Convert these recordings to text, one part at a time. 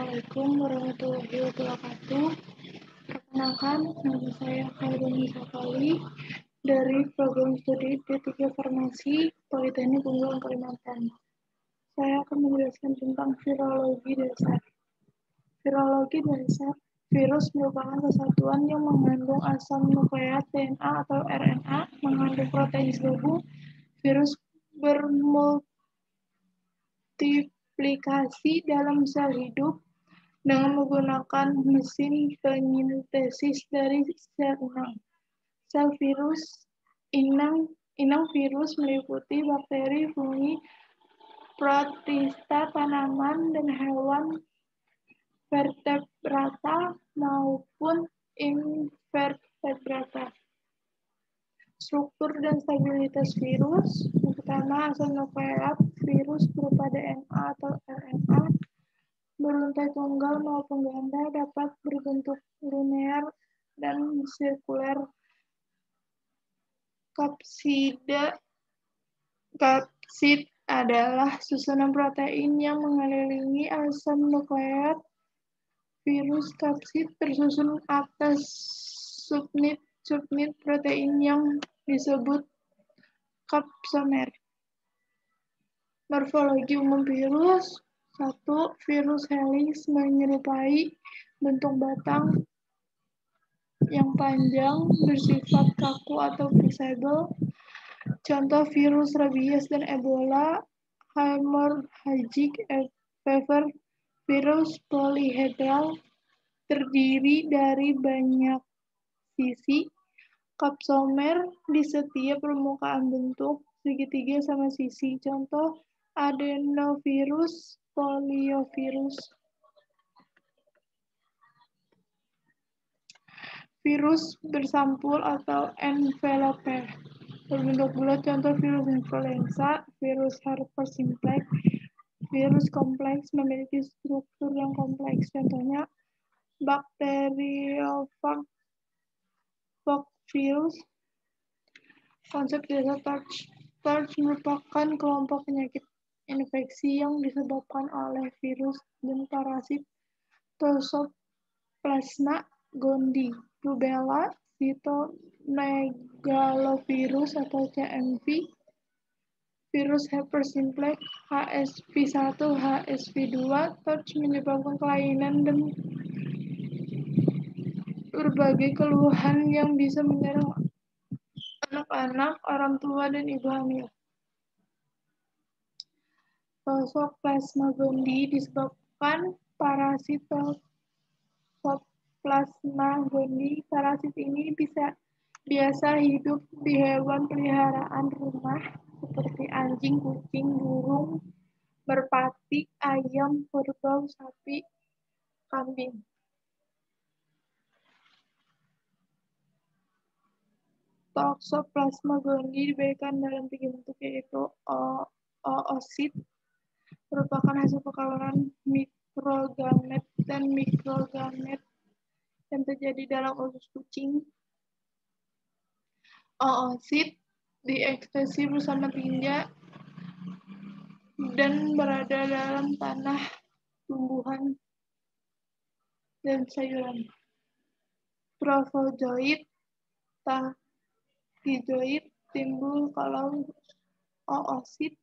Assalamualaikum warahmatullahi wabarakatuh. Perkenalkan, nama saya Khairuni Sakali dari program studi D3 Farmasi Politeknik Unggul Kalimantan. Saya akan menjelaskan tentang virologi dasar. Virologi dasar, virus merupakan kesatuan yang mengandung asam nukleat DNA atau RNA, mengandung protein selubung. Virus bermultiplikasi dalam sel hidup dengan menggunakan mesin penyintesis dari sel inang. Sel virus inang virus meliputi bakteri, fungi, protista, tanaman, dan hewan vertebrata maupun invertebrata. Struktur dan stabilitas virus. Yang pertama, asam nukleat virus berupa DNA atau RNA beruntai tunggal maupun ganda, dapat berbentuk linear dan sirkuler. Kapsid adalah susunan protein yang mengelilingi asam nukleat. Virus kapsid tersusun atas subunit protein yang disebut kapsomer. Morfologi umum virus. 1. Virus helix menyerupai bentuk batang yang panjang, bersifat kaku atau fleksibel. Contoh virus rabies dan Ebola. Hemorrhagic fever, virus polyhedral, terdiri dari banyak sisi. Kapsomer di setiap permukaan bentuk segitiga sama sisi. Contoh adenovirus, poliovirus. Virus bersampul atau envelope berbentuk bulat. Contoh virus influenza, virus herpes simplex. Virus kompleks memiliki struktur yang kompleks. Contohnya bakteriophag virus. Konsep dasar TARS merupakan kelompok penyakit infeksi yang disebabkan oleh virus dan parasit Toxoplasma gondii, rubella, cytomegalovirus atau CMV, virus herpes simplex, HSV1, HSV2. TARS menyebabkan kelainan dan berbagai keluhan yang bisa menyerang anak-anak, orang tua, dan ibu hamil. Toxoplasma gondii disebabkan parasit Toxoplasma gondii. Parasit ini biasa hidup di hewan peliharaan rumah seperti anjing, kucing, burung merpati, ayam, kerbau, sapi, kambing. Toxoplasma gondii diberikan dalam 3 bentuk, yaitu oosit, merupakan hasil perkawinan mikrogamet dan mikrogamet yang terjadi dalam usus kucing. Oosit diekspresi bersama tinja dan berada dalam tanah, tumbuhan, dan sayuran. Trofozoit, tachyzoid timbul kalau oosit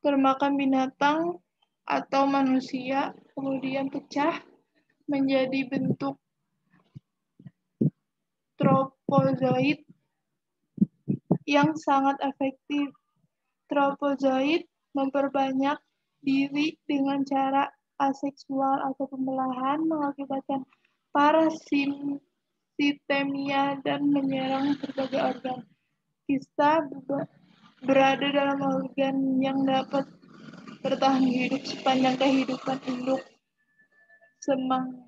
termakan binatang atau manusia, kemudian pecah menjadi bentuk tropozoid yang sangat efektif. Tropozoid memperbanyak diri dengan cara aseksual atau pembelahan, mengakibatkan parasitemia dan menyerang berbagai organ. Kista berada dalam organ yang dapat bertahan hidup sepanjang kehidupan induk semang.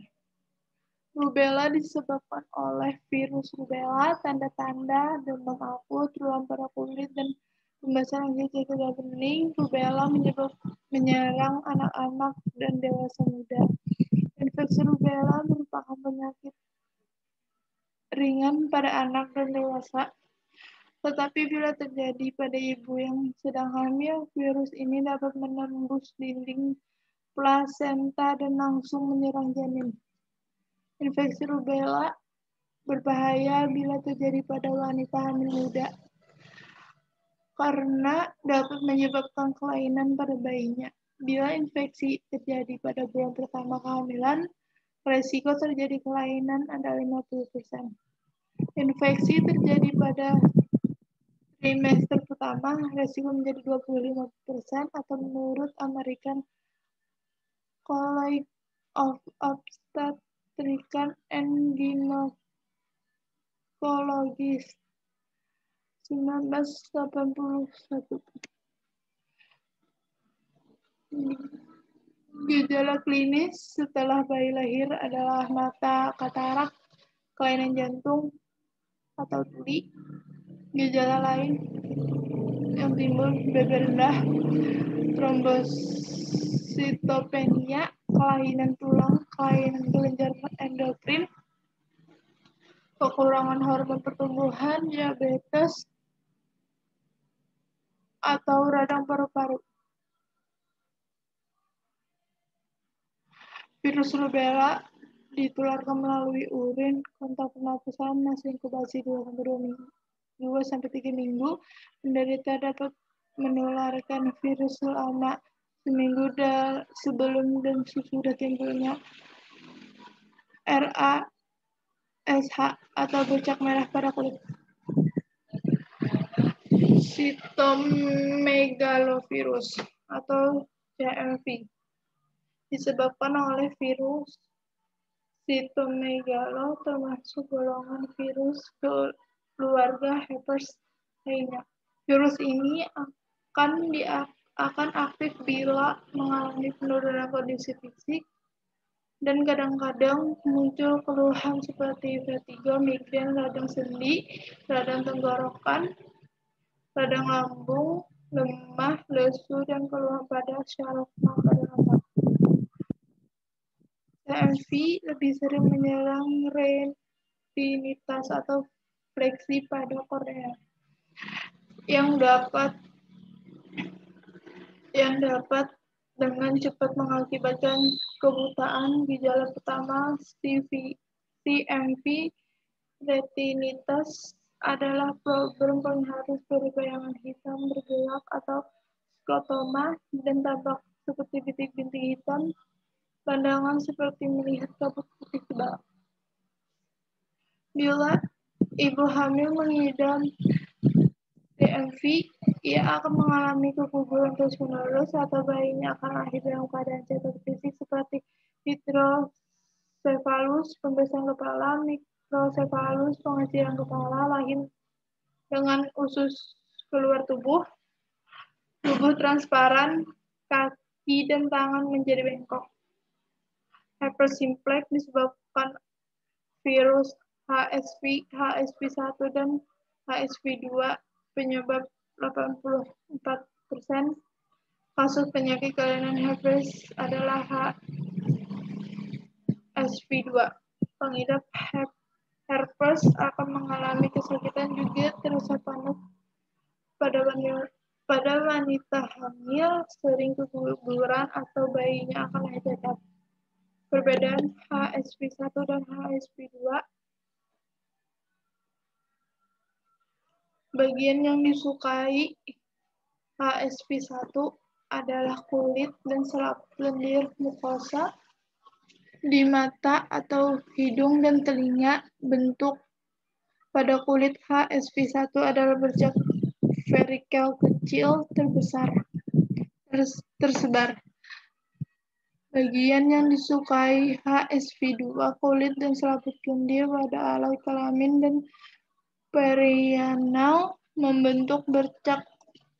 Rubella disebabkan oleh virus rubella. Tanda-tanda demam akut, ruam pada kulit, dan pembasaran gejala bening. Rubella menyerang anak-anak dan dewasa muda. Infeksi rubella merupakan penyakit ringan pada anak dan dewasa. Tetapi bila terjadi pada ibu yang sedang hamil, virus ini dapat menembus dinding plasenta dan langsung menyerang janin. Infeksi rubella berbahaya bila terjadi pada wanita hamil muda karena dapat menyebabkan kelainan pada bayinya. Bila infeksi terjadi pada bulan pertama kehamilan, resiko terjadi kelainan ada 50%. Infeksi terjadi pada trimester pertama, resiko menjadi 25%, atau menurut American College of Obstetricians and Gynecologists 1981. Gejala klinis setelah bayi lahir adalah mata katarak, kelainan jantung atau tuli. Gejala lain yang timbul BB rendah, trombositopenia, kelainan tulang, kelainan kelenjar endokrin, kekurangan hormon pertumbuhan, diabetes, atau radang paru-paru. Virus rubella ditularkan melalui urin, kontak pernapasan, masa inkubasi 2-3 minggu. Penderita dapat menularkan virus selama seminggu sebelum dan sesudah timbulnya RASH atau bercak merah pada kulit. Cytomegalovirus atau CMV disebabkan oleh virus Cytomegalo, termasuk golongan virus keluarga herpes lainnya. Virus ini akan aktif bila mengalami penurunan kondisi fisik, dan kadang-kadang muncul keluhan seperti vertigo, migrain, radang sendi, radang tenggorokan, radang lambung, lemah, lesu, dan keluhan pada syaraf mata dan otak. CMV lebih sering menyerang retinitis atau fleksi pada kornea yang dapat dengan cepat mengakibatkan kebutaan. Gejala pertama CMV retinitis adalah problem penghapus dari bayangan hitam bergelap atau scotoma dan tampak seperti bintik-bintik hitam. Pandangan seperti melihat kabut putih tebal. Bila ibu hamil mengidap CMV, ia akan mengalami keguguran terus-menerus atau bayinya akan lahir dalam keadaan cacat fisik seperti hidrosefalus, pembesaran kepala, mikrocephalus, pengecilan kepala, lahir dengan usus keluar tubuh transparan, kaki dan tangan menjadi bengkok. Herpes simplex disebabkan virus HSV1 dan HSV2, penyebab 84%. Kasus penyakit kelainan herpes adalah HSV2. Pengidap herpes akan mengalami kesakitan juga terasa panas pada wanita hamil, sering keguguran atau bayinya akan lahir cacat. Perbedaan HSV1 dan HSV2. Bagian yang disukai HSV1 adalah kulit dan selaput lendir mukosa di mata atau hidung dan telinga. Bentuk pada kulit HSV1 adalah bercak vertikal kecil tersebar. Bagian yang disukai HSV2, kulit dan selaput lendir pada alat kelamin dan perianal, membentuk bercak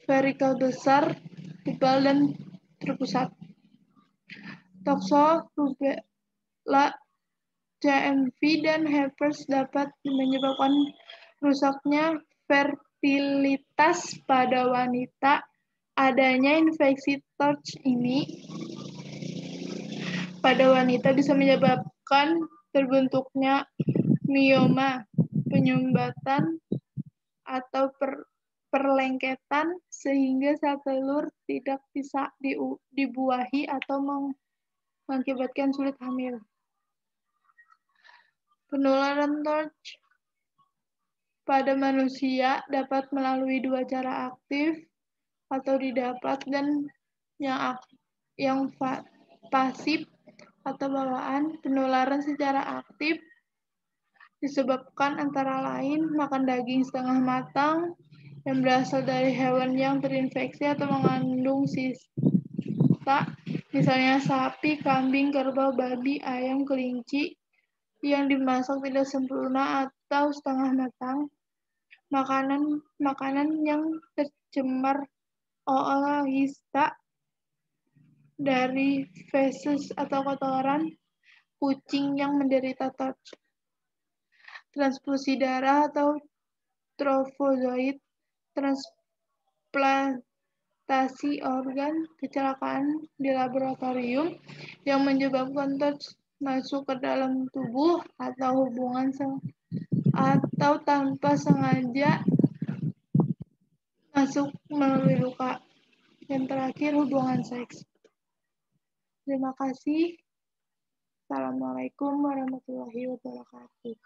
vertikal besar, tebal, dan terpusat. Toxo, rubella, CMV, dan herpes dapat menyebabkan rusaknya fertilitas pada wanita. Adanya infeksi TORCH ini pada wanita bisa menyebabkan terbentuknya mioma, penyumbatan atau perlengketan sehingga sel telur tidak bisa dibuahi atau mengakibatkan sulit hamil. Penularan TORCH pada manusia dapat melalui dua cara aktif atau didapat dan yang pasif atau bawaan. Penularan secara aktif disebabkan antara lain makan daging setengah matang yang berasal dari hewan yang terinfeksi atau mengandung sisa, misalnya sapi, kambing, kerbau, babi, ayam, kelinci yang dimasak tidak sempurna atau setengah matang, makanan yang tercemar zoonosis dari feses atau kotoran kucing yang menderita TORCH, transfusi darah atau trofozoit, transplantasi organ, kecelakaan di laboratorium yang menyebabkan TORCH masuk ke dalam tubuh, atau tanpa sengaja masuk melalui luka. Yang terakhir, hubungan seks. Terima kasih. Assalamualaikum warahmatullahi wabarakatuh.